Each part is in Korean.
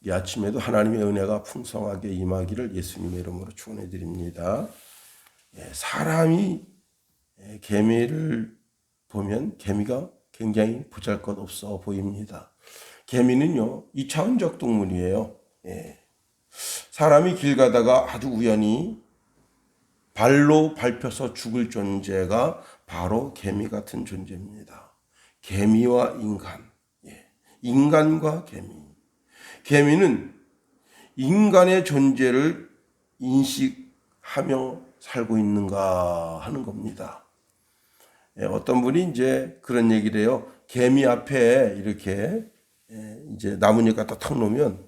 이 아침에도 하나님의 은혜가 풍성하게 임하기를 예수님의 이름으로 축원해 드립니다. 사람이 개미를 보면 개미가 굉장히 보잘것없어 보입니다. 개미는요, 이차원적 동물이에요. 사람이 길 가다가 아주 우연히 발로 밟혀서 죽을 존재가 바로 개미 같은 존재입니다. 개미와 인간, 인간과 개미. 개미는 인간의 존재를 인식하며 살고 있는가 하는 겁니다. 어떤 분이 이제 그런 얘기를 해요. 개미 앞에 이렇게 이제 나뭇잎 갖다 탁 놓으면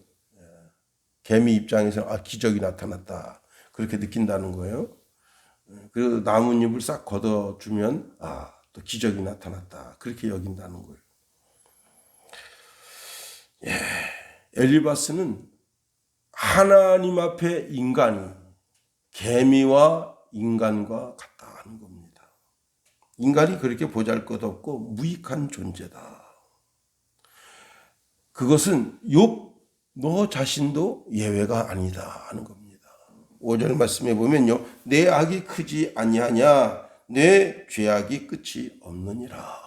개미 입장에서 기적이 나타났다. 그렇게 느낀다는 거예요. 그 나뭇잎을 싹 걷어주면 또 기적이 나타났다. 그렇게 여긴다는 거예요. 엘리바스는 하나님 앞에 인간이 개미와 인간과 같다 하는 겁니다. 인간이 그렇게 보잘것없고 무익한 존재다. 그것은 욥 너 자신도 예외가 아니다 하는 겁니다. 5절 말씀에 보면요. 내 악이 크지 아니하냐 내 죄악이 끝이 없느니라.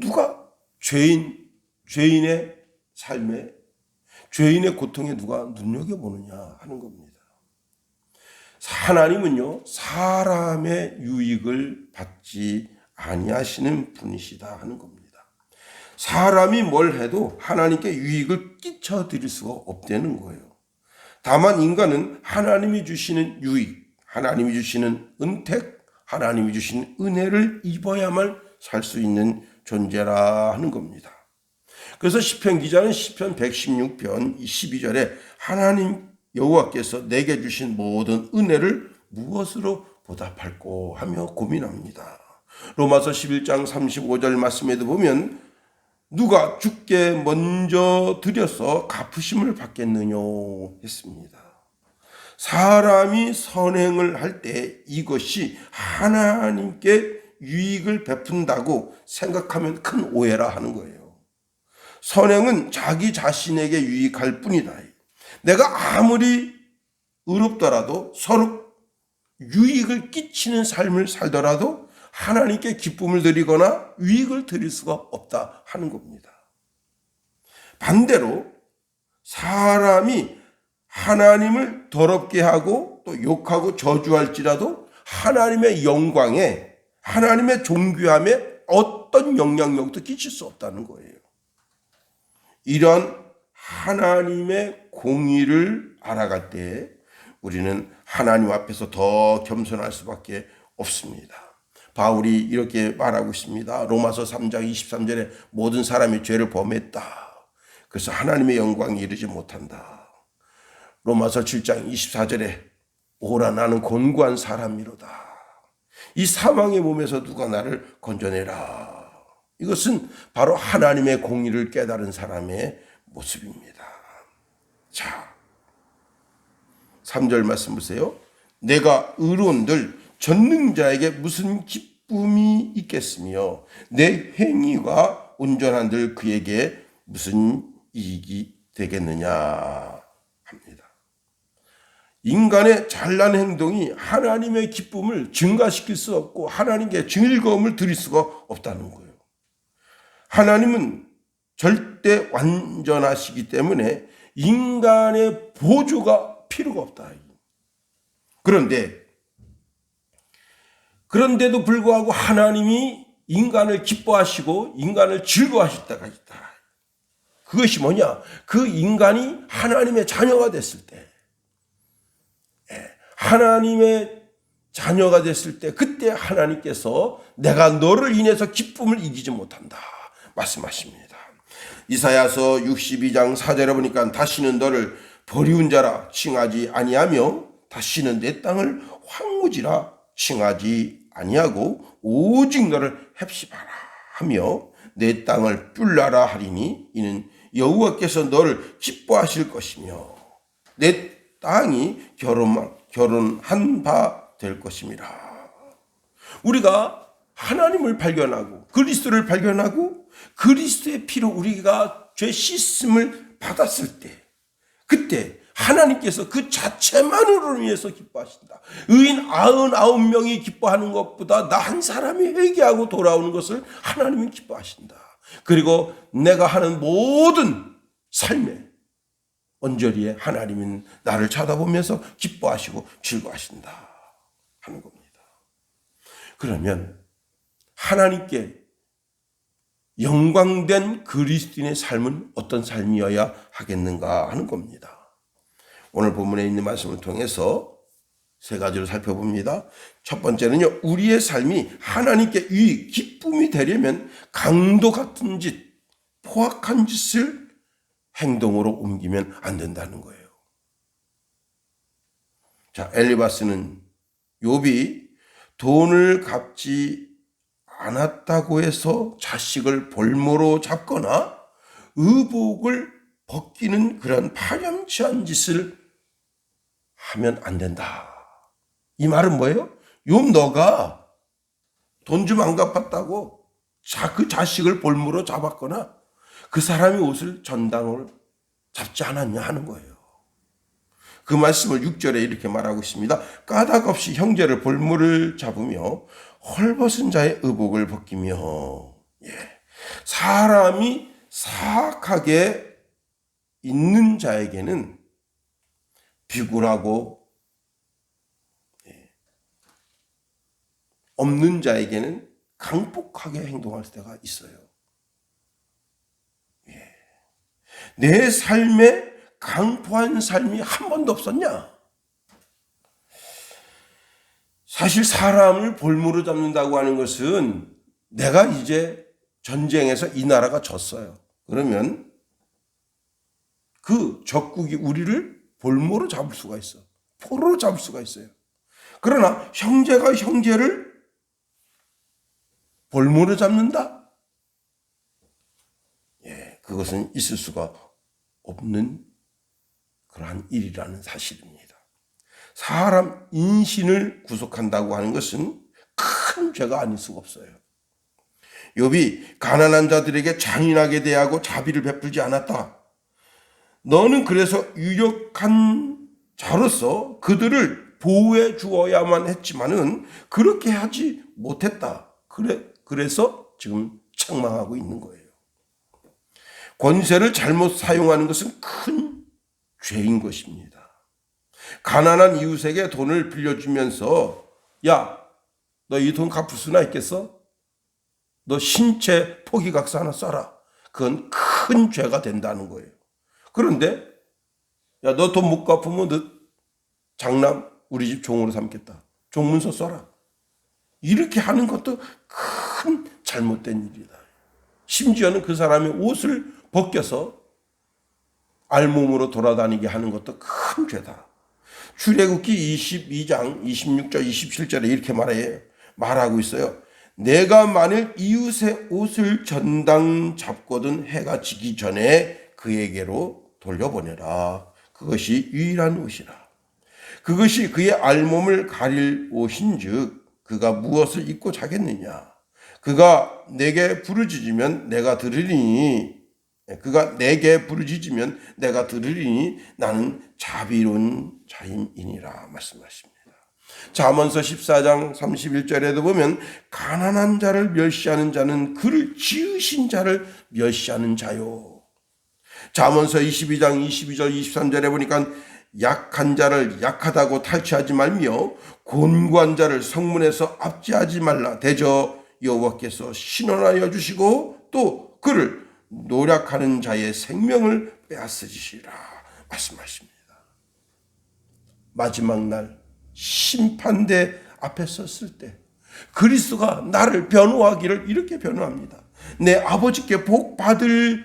누가 죄인의 삶에 죄인의 고통에 누가 눈여겨보느냐 하는 겁니다. 하나님은요 사람의 유익을 받지 아니하시는 분이시다 하는 겁니다. 사람이 뭘 해도 하나님께 유익을 끼쳐 드릴 수가 없다는 거예요. 다만 인간은 하나님이 주시는 유익, 하나님이 주시는 은택, 하나님이 주시는 은혜를 입어야만 살 수 있는 존재라 하는 겁니다. 그래서 시편 기자는 시편 116편 12절에 하나님 여호와께서 내게 주신 모든 은혜를 무엇으로 보답할꼬 하며 고민합니다. 로마서 11장 35절 말씀에도 보면 누가 주께 먼저 드려서 갚으심을 받겠느냐 했습니다. 사람이 선행을 할 때 이것이 하나님께 유익을 베푼다고 생각하면 큰 오해라 하는 거예요. 선행은 자기 자신에게 유익할 뿐이다. 내가 아무리 의롭더라도 서로 유익을 끼치는 삶을 살더라도 하나님께 기쁨을 드리거나 유익을 드릴 수가 없다 하는 겁니다. 반대로 사람이 하나님을 더럽게 하고 또 욕하고 저주할지라도 하나님의 영광에 하나님의 존귀함에 어떤 영향력도 끼칠 수 없다는 거예요. 이런 하나님의 공의를 알아갈 때 우리는 하나님 앞에서 더 겸손할 수밖에 없습니다. 바울이 이렇게 말하고 있습니다. 로마서 3장 23절에 모든 사람이 죄를 범했다. 그래서 하나님의 영광에 이르지 못한다. 로마서 7장 24절에 오라 나는 곤고한 사람이로다. 이 사망의 몸에서 누가 나를 건져내라. 이것은 바로 하나님의 공의를 깨달은 사람의 모습입니다. 자, 3절 말씀 보세요. 내가 의로운들 전능자에게 무슨 기쁨이 있겠으며 내 행위가 온전한들 그에게 무슨 이익이 되겠느냐 합니다. 인간의 잘난 행동이 하나님의 기쁨을 증가시킬 수 없고 하나님께 즐거움을 드릴 수가 없다는 거예요. 하나님은 절대 완전하시기 때문에 인간의 보조가 필요가 없다. 그런데도 불구하고 하나님이 인간을 기뻐하시고 인간을 즐거워하실 때가 있다. 그것이 뭐냐? 그 인간이 하나님의 자녀가 됐을 때, 하나님의 자녀가 됐을 때 그때 하나님께서 내가 너를 인해서 기쁨을 이기지 못한다 말씀하십니다. 이사야서 62장 4절에 보니까 다시는 너를 버리운 자라 칭하지 아니하며 다시는 내 땅을 황무지라 칭하지 아니하고 오직 너를 heb시바라 하며 내 땅을 뿔라라 하리니 이는 여호와께서 너를 기뻐하실 것이며 내 땅이 결혼한 바 될 것임이라. 우리가 하나님을 발견하고 그리스도를 발견하고 그리스도의 피로 우리가 죄 씻음을 받았을 때, 그때 하나님께서 그 자체만으로 인해서 기뻐하신다. 의인 99명이 기뻐하는 것보다 나 한 사람이 회개하고 돌아오는 것을 하나님은 기뻐하신다. 그리고 내가 하는 모든 삶에 언저리에 하나님은 나를 쳐다보면서 기뻐하시고 즐거워하신다 하는 겁니다. 그러면 하나님께 영광된 그리스도인의 삶은 어떤 삶이어야 하겠는가 하는 겁니다. 오늘 본문에 있는 말씀을 통해서 세 가지로 살펴봅니다. 첫 번째는요, 우리의 삶이 하나님께 유익, 기쁨이 되려면 강도 같은 짓, 포악한 짓을 행동으로 옮기면 안 된다는 거예요. 자, 엘리바스는 욥이 돈을 갚지 않았다고 해서 자식을 볼모로 잡거나 의복을 벗기는 그런 파렴치한 짓을 하면 안 된다. 이 말은 뭐예요? 욥 너가 돈 좀 안 갚았다고 그 자식을 볼모로 잡았거나 그 사람이 옷을 전당을 잡지 않았냐 하는 거예요. 그 말씀을 6절에 이렇게 말하고 있습니다. 까닭 없이 형제를 볼모를 잡으며 헐벗은 자의 의복을 벗기며. 사람이 사악하게 있는 자에게는 비굴하고 없는 자에게는 강폭하게 행동할 때가 있어요. 내 삶에 강포한 삶이 한 번도 없었냐? 사실 사람을 볼모로 잡는다고 하는 것은 내가 이제 전쟁에서 이 나라가 졌어요. 그러면 그 적국이 우리를 볼모로 잡을 수가 있어. 포로로 잡을 수가 있어요. 그러나 형제가 형제를 볼모로 잡는다? 그것은 있을 수가 없는 그러한 일이라는 사실입니다. 사람 인신을 구속한다고 하는 것은 큰 죄가 아닐 수가 없어요. 욥이 가난한 자들에게 잔인하게 대하고 자비를 베풀지 않았다. 너는 그래서 유력한 자로서 그들을 보호해 주어야만 했지만은 그렇게 하지 못했다. 그래서 지금 책망하고 있는 거예요. 권세를 잘못 사용하는 것은 큰 죄인 것입니다. 가난한 이웃에게 돈을 빌려주면서 야, 너 이 돈 갚을 수나 있겠어? 너 신체 포기각서 하나 써라. 그건 큰 죄가 된다는 거예요. 그런데 야, 너 돈 못 갚으면 너 장남 우리 집 종으로 삼겠다. 종문서 써라. 이렇게 하는 것도 큰 잘못된 일이다. 심지어는 그 사람의 옷을 벗겨서 알몸으로 돌아다니게 하는 것도 큰 죄다. 출애굽기 22장 26절 27절에 이렇게 말하고 있어요. 내가 만일 이웃의 옷을 전당 잡거든 해가 지기 전에 그에게로 돌려보내라. 그것이 유일한 옷이라. 그것이 그의 알몸을 가릴 옷인즉 그가 무엇을 입고 자겠느냐. 그가 내게 부르짖으면 내가 들으리니 나는 자비로운 자임이니라 말씀하십니다. 잠언서 14장 31절에도 보면 가난한 자를 멸시하는 자는 그를 지으신 자를 멸시하는 자요. 잠언서 22장 22절 23절에 보니까 약한 자를 약하다고 탈취하지 말며 곤고한 자를 성문에서 압제하지 말라. 대저 여호와께서 신원하여 주시고 또 그를 노력하는 자의 생명을 빼앗으시리라 말씀하십니다. 마지막 날 심판대 앞에 섰을 때 그리스도가 나를 변호하기를 이렇게 변호합니다. 내 아버지께 복 받을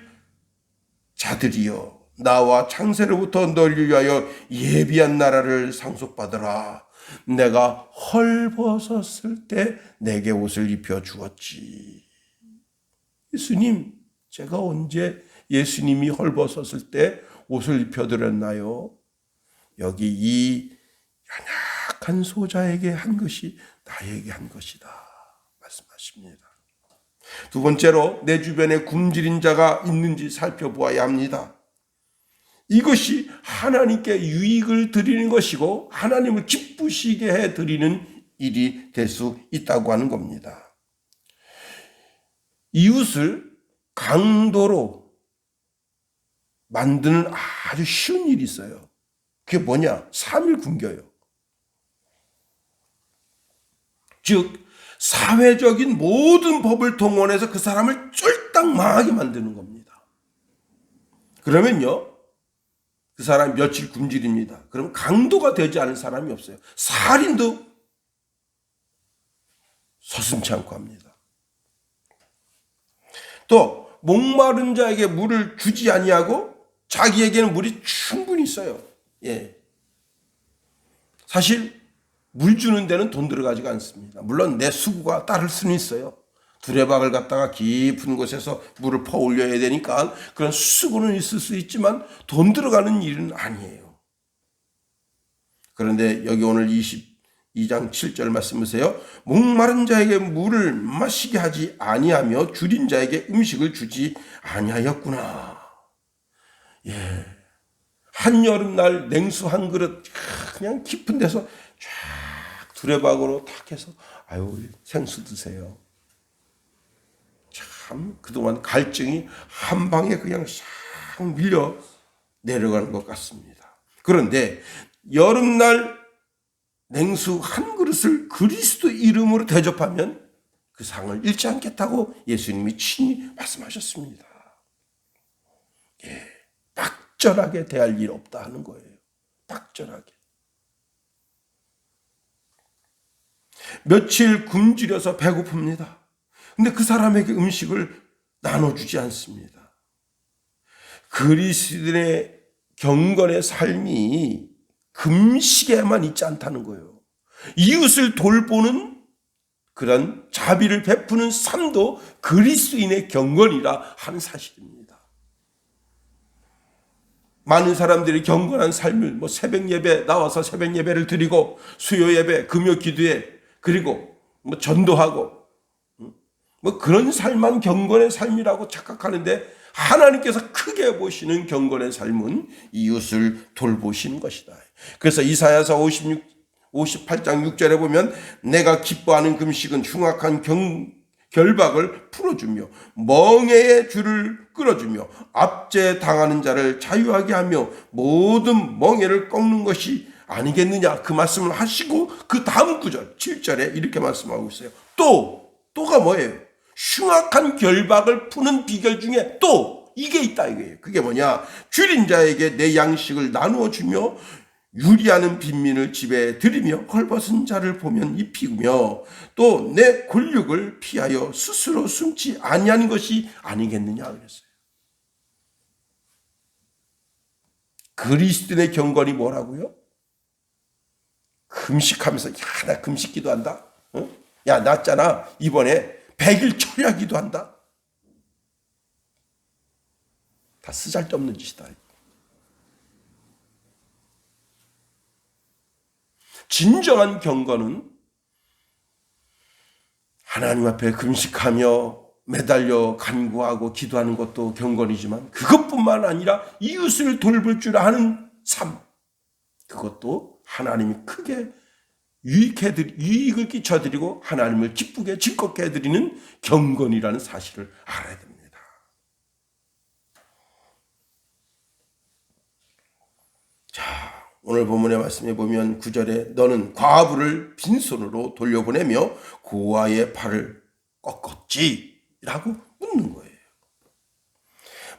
자들이여 나와 창세로부터 너를 위하여 예비한 나라를 상속받으라. 내가 헐벗었을 때 내게 옷을 입혀 주었지. 예수님, 제가 언제 예수님이 헐벗었을 때 옷을 입혀드렸나요? 여기 이 연약한 소자에게 한 것이 나에게 한 것이다. 말씀하십니다. 두 번째로 내 주변에 굶주린 자가 있는지 살펴보아야 합니다. 이것이 하나님께 유익을 드리는 것이고 하나님을 기쁘시게 해 드리는 일이 될 수 있다고 하는 겁니다. 이웃을 강도로 만드는 아주 쉬운 일이 있어요. 그게 뭐냐? 3일 굶겨요. 즉 사회적인 모든 법을 동원해서 그 사람을 쫄딱 망하게 만드는 겁니다. 그러면요, 그 사람이 며칠 굶주립니다. 그럼 강도가 되지 않은 사람이 없어요. 살인도 서슴지 않고 합니다. 또 목마른 자에게 물을 주지 아니하고 자기에게는 물이 충분히 있어요. 예. 사실 물 주는 데는 돈 들어가지가 않습니다. 물론 내 수구가 따를 수는 있어요. 두레박을 갖다가 깊은 곳에서 물을 퍼올려야 되니까 그런 수구는 있을 수 있지만 돈 들어가는 일은 아니에요. 그런데 여기 오늘 22장 7절 말씀 보세요. 목마른 자에게 물을 마시게 하지 아니하며 줄인 자에게 음식을 주지 아니하였구나. 예. 한여름날 냉수 한 그릇 그냥 깊은 데서 쫙 두레박으로 탁 해서 아유 생수 드세요. 참 그동안 갈증이 한 방에 그냥 싹 밀려 내려가는 것 같습니다. 그런데 여름날 냉수 한 그릇을 그리스도 이름으로 대접하면 그 상을 잃지 않겠다고 예수님이 친히 말씀하셨습니다. 예, 박절하게 대할 일 없다 하는 거예요. 박절하게. 며칠 굶주려서 배고픕니다. 근데 그 사람에게 음식을 나눠주지 않습니다. 그리스도인의 경건의 삶이 금식에만 있지 않다는 거예요. 이웃을 돌보는 그런 자비를 베푸는 삶도 그리스도인의 경건이라 하는 사실입니다. 많은 사람들이 경건한 삶을 새벽 예배 나와서 새벽 예배를 드리고 수요 예배, 금요 기도회 그리고 전도하고 그런 삶만 경건의 삶이라고 착각하는데 하나님께서 크게 보시는 경건의 삶은 이웃을 돌보시는 것이다. 그래서 이사야서 58장 6절에 보면 내가 기뻐하는 금식은 흉악한 결박을 풀어주며 멍에의 줄을 끌어주며 압제당하는 자를 자유하게 하며 모든 멍에를 꺾는 것이 아니겠느냐 그 말씀을 하시고 그 다음 구절 7절에 이렇게 말씀하고 있어요. 또가 뭐예요? 흉악한 결박을 푸는 비결 중에 또 이게 있다 이거예요. 그게 뭐냐? 줄인 자에게 내 양식을 나누어 주며 유리하는 빈민을 집에 들이며 헐벗은 자를 보면 입히며 또 내 권력을 피하여 스스로 숨지 아니하는 것이 아니겠느냐 그랬어요. 그리스도인의 경건이 뭐라고요? 금식하면서 나 금식 기도한다. 어? 야 났잖아 이번에 100일 철야 기도한다. 다 쓰잘데없는 짓이다. 진정한 경건은 하나님 앞에 금식하며 매달려 간구하고 기도하는 것도 경건이지만 그것뿐만 아니라 이웃을 돌볼 줄 아는 삶, 그것도 하나님이 크게 유익을 끼쳐드리고 하나님을 기쁘게 즐겁게 해드리는 경건이라는 사실을 알아야 됩니다. 자, 오늘 본문의 말씀에 보면 9절에 너는 과부를 빈손으로 돌려보내며 고아의 팔을 꺾었지? 라고 묻는 거예요.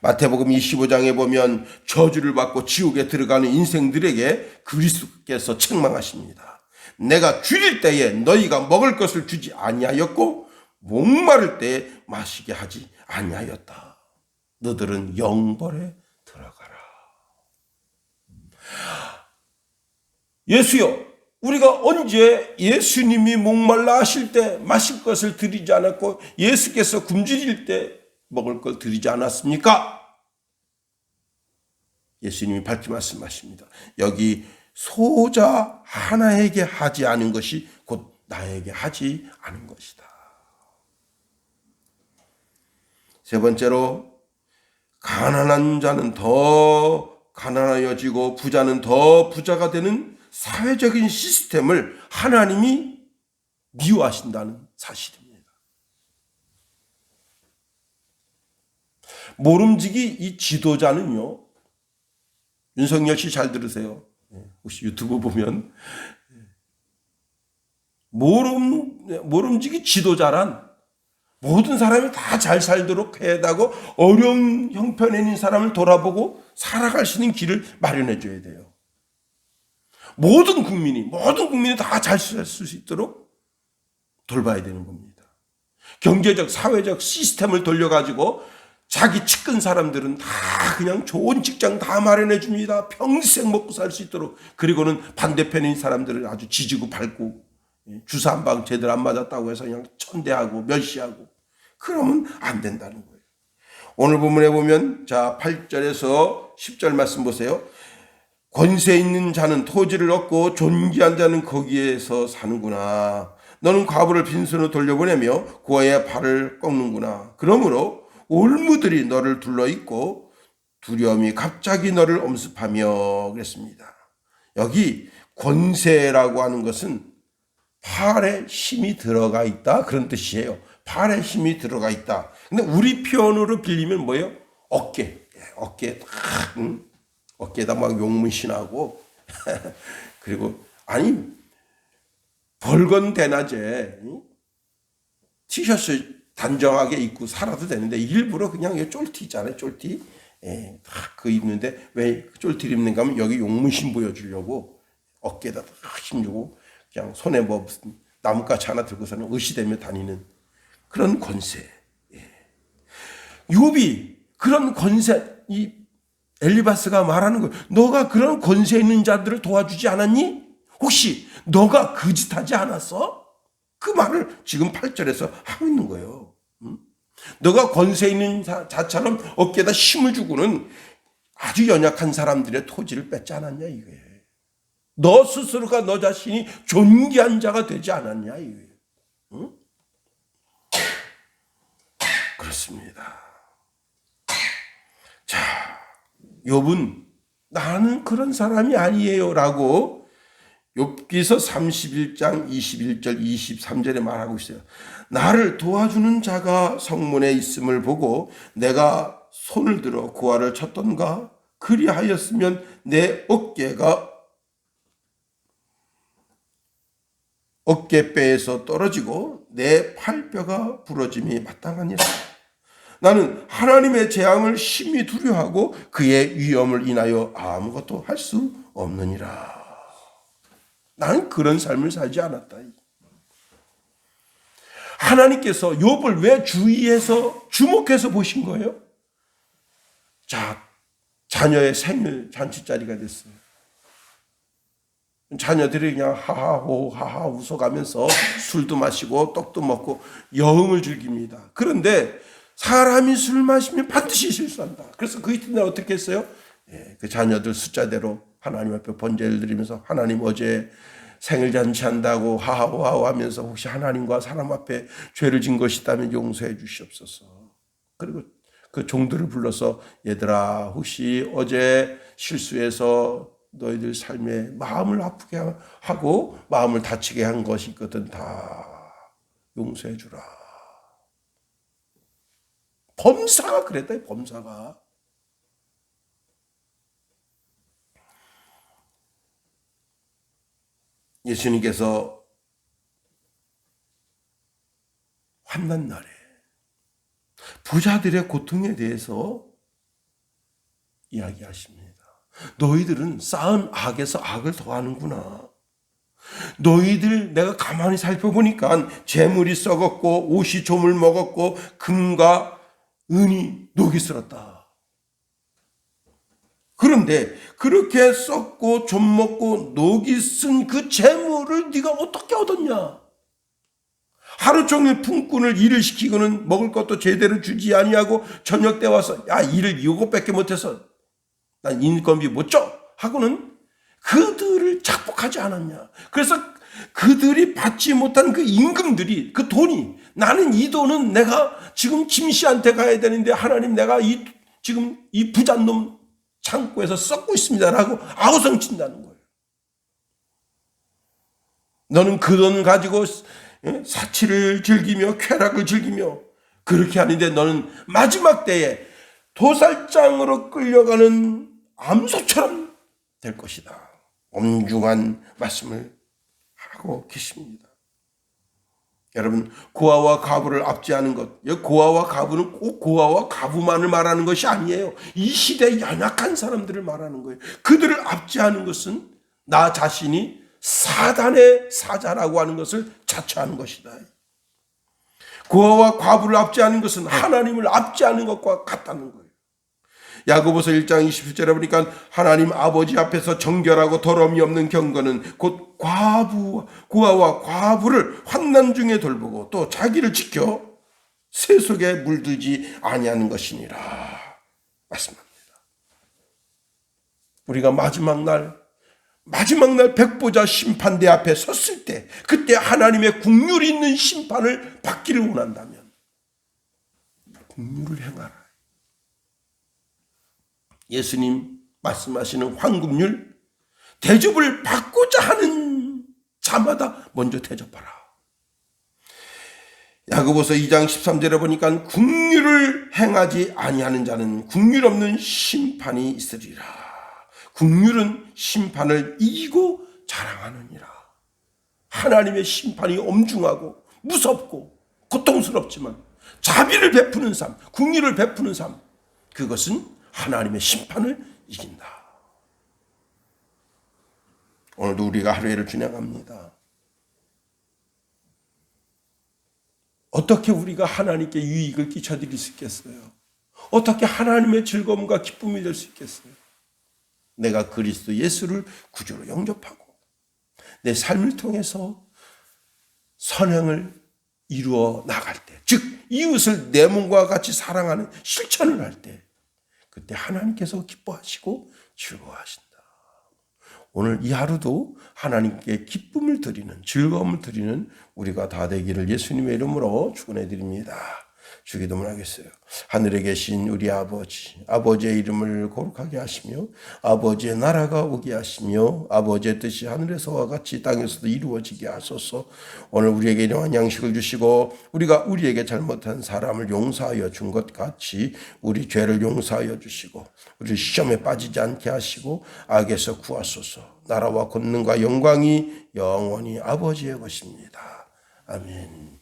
마태복음 25장에 보면 저주를 받고 지옥에 들어가는 인생들에게 그리스도께서 책망하십니다. 내가 줄일 때에 너희가 먹을 것을 주지 아니하였고 목마를 때에 마시게 하지 아니하였다. 너들은 영벌에 들어가라. 예수여, 우리가 언제 예수님이 목말라 하실 때 마실 것을 드리지 않았고 예수께서 굶주릴 때 먹을 걸 드리지 않았습니까? 예수님이 밝히 말씀하십니다. 여기 소자 하나에게 하지 않은 것이 곧 나에게 하지 않은 것이다. 세 번째로 가난한 자는 더 가난하여지고 부자는 더 부자가 되는 사회적인 시스템을 하나님이 미워하신다는 사실입니다. 모름지기 이 지도자는요, 윤석열 씨 잘 들으세요. 혹시 유튜브 보면 모름지기 지도자란 모든 사람이 다 잘 살도록 해다고 어려운 형편에 있는 사람을 돌아보고 살아갈 수 있는 길을 마련해 줘야 돼요. 모든 국민이 다 잘 살 수 있도록 돌봐야 되는 겁니다. 경제적, 사회적 시스템을 돌려가지고 자기 측근 사람들은 다 그냥 좋은 직장 다 마련해 줍니다. 평생 먹고 살 수 있도록. 그리고는 반대편에 있는 사람들을 아주 지지고 밟고 주사 한 방 제대로 안 맞았다고 해서 그냥 천대하고 멸시하고 그러면 안 된다는 거예요. 오늘 본문에 보면 자 8절에서 10절 말씀 보세요. 권세 있는 자는 토지를 얻고 존귀한 자는 거기에서 사는구나. 너는 과부를 빈손으로 돌려보내며 고아의 발을 꺾는구나. 그러므로 올무들이 너를 둘러있고 두려움이 갑자기 너를 엄습하며 그랬습니다. 여기 권세라고 하는 것은 팔에 힘이 들어가 있다 그런 뜻이에요. 팔에 힘이 들어가 있다. 근데 우리 표현으로 빌리면 뭐예요? 어깨에다 막 용문신하고 그리고 아니 벌건 대낮에 티셔츠 단정하게 입고 살아도 되는데 일부러 그냥 쫄티 있잖아요. 쫄티. 그 입는데 왜 쫄티를 입는가 하면 여기 용문신 보여주려고 어깨에다 힘주고 그냥 손에 뭐 무슨 나뭇가지 하나 들고서는 의시되며 다니는 그런 권세. 욥이 그런 권세, 이 엘리바스가 말하는 거예요. 너가 그런 권세 있는 자들을 도와주지 않았니? 혹시 너가 그 짓 하지 않았어? 그 말을 지금 8절에서 하고 있는 거예요. 너가 권세 있는 자처럼 어깨에다 힘을 주고는 아주 연약한 사람들의 토지를 뺏지 않았냐 이거예요. 너 스스로가 너 자신이 존귀한 자가 되지 않았냐 이거예요. 응? 그렇습니다. 자, 욥은 나는 그런 사람이 아니에요 라고 욥기서 31장 21절 23절에 말하고 있어요. 나를 도와주는 자가 성문에 있음을 보고 내가 손을 들어 구하를 쳤던가? 그리하였으면 내 어깨뼈에서 떨어지고 내 팔뼈가 부러짐이 마땅하니라. 나는 하나님의 재앙을 심히 두려워하고 그의 위엄을 인하여 아무것도 할 수 없느니라. 나는 그런 삶을 살지 않았다. 하나님께서 욥을 왜 주의해서 주목해서 보신 거예요? 자, 자녀의 생일 잔치자리가 됐어요. 자녀들이 그냥 하하호 하하 웃어가면서 술도 마시고 떡도 먹고 여흥을 즐깁니다. 그런데 사람이 술 마시면 반드시 실수한다. 그래서 그 이튿날 어떻게 했어요? 그 자녀들 숫자대로 하나님 앞에 번제를 드리면서 하나님 어제 생일 잔치한다고 하하호하호 하면서 혹시 하나님과 사람 앞에 죄를 진 것이 있다면 용서해 주시옵소서. 그리고 그 종들을 불러서 얘들아 혹시 어제 실수해서 너희들 삶에 마음을 아프게 하고 마음을 다치게 한 것이 있거든 다 용서해 주라. 범사가 그랬다. 범사가. 예수님께서 환난 날에 부자들의 고통에 대해서 이야기하십니다. 너희들은 쌓은 악에서 악을 더하는구나. 너희들 내가 가만히 살펴보니까 재물이 썩었고 옷이 조물 먹었고 금과 은이 녹이 슬었다. 그런데 그렇게 썩고 좀 먹고 녹이 쓴 그 재물을 네가 어떻게 얻었냐? 하루 종일 품꾼을 일을 시키고는 먹을 것도 제대로 주지 아니하고 저녁 때 와서 야 일을 이것밖에 못해서 난 인건비 못 줘 하고는 그들을 착복하지 않았냐? 그래서 그들이 받지 못한 그 임금들이 그 돈이 나는 이 돈은 내가 지금 김씨한테 가야 되는데 하나님 내가 지금 이 부잣놈 창고에서 썩고 있습니다라고 아우성친다는 거예요. 너는 그 돈 가지고 사치를 즐기며 쾌락을 즐기며 그렇게 하는데 너는 마지막 때에 도살장으로 끌려가는 암소처럼 될 것이다. 엄중한 말씀을 하고 계십니다. 여러분, 고아와 과부를 압제하는 것, 고아와 과부는 꼭 고아와 과부만을 말하는 것이 아니에요. 이 시대의 연약한 사람들을 말하는 거예요. 그들을 압제하는 것은 나 자신이 사단의 사자라고 하는 것을 자처하는 것이다. 고아와 과부를 압제하는 것은 하나님을 압제하는 것과 같다는 거예요. 야고보서 1장 27절에 보니까 하나님 아버지 앞에서 정결하고 더러움이 없는 경건은 곧 고아와 과부를 환난 중에 돌보고 또 자기를 지켜 새 속에 물들지 아니하는 것이니라 말씀합니다. 우리가 마지막 날 백보자 심판대 앞에 섰을 때 그때 하나님의 긍휼이 있는 심판을 받기를 원한다면 긍휼을 행하라. 예수님 말씀하시는 황금률, 대접을 받고자 하는 자마다 먼저 대접하라. 야고보서 2장 13절에 보니까 긍휼을 행하지 아니하는 자는 긍휼 없는 심판이 있으리라. 긍휼은 심판을 이기고 자랑하느니라. 하나님의 심판이 엄중하고 무섭고 고통스럽지만 자비를 베푸는 삶, 긍휼을 베푸는 삶, 그것은 하나님의 심판을 이긴다. 오늘도 우리가 하루를 지나갑니다. 어떻게 우리가 하나님께 유익을 끼쳐드릴 수 있겠어요? 어떻게 하나님의 즐거움과 기쁨이 될 수 있겠어요? 내가 그리스도 예수를 구주로 영접하고 내 삶을 통해서 선행을 이루어 나갈 때, 즉 이웃을 내 몸과 같이 사랑하는 실천을 할 때 그때 하나님께서 기뻐하시고 즐거워하신다. 오늘 이 하루도 하나님께 기쁨을 드리는, 즐거움을 드리는 우리가 다 되기를 예수님의 이름으로 축원해 드립니다. 주기도문 하겠어요. 하늘에 계신 우리 아버지, 아버지의 이름을 거룩하게 하시며 아버지의 나라가 오게 하시며 아버지의 뜻이 하늘에서와 같이 땅에서도 이루어지게 하소서. 오늘 우리에게 일용할 양식을 주시고 우리가 우리에게 잘못한 사람을 용서하여 준 것 같이 우리 죄를 용서하여 주시고 우리 시험에 빠지지 않게 하시고 악에서 구하소서. 나라와 권능과 영광이 영원히 아버지의 것입니다. 아멘.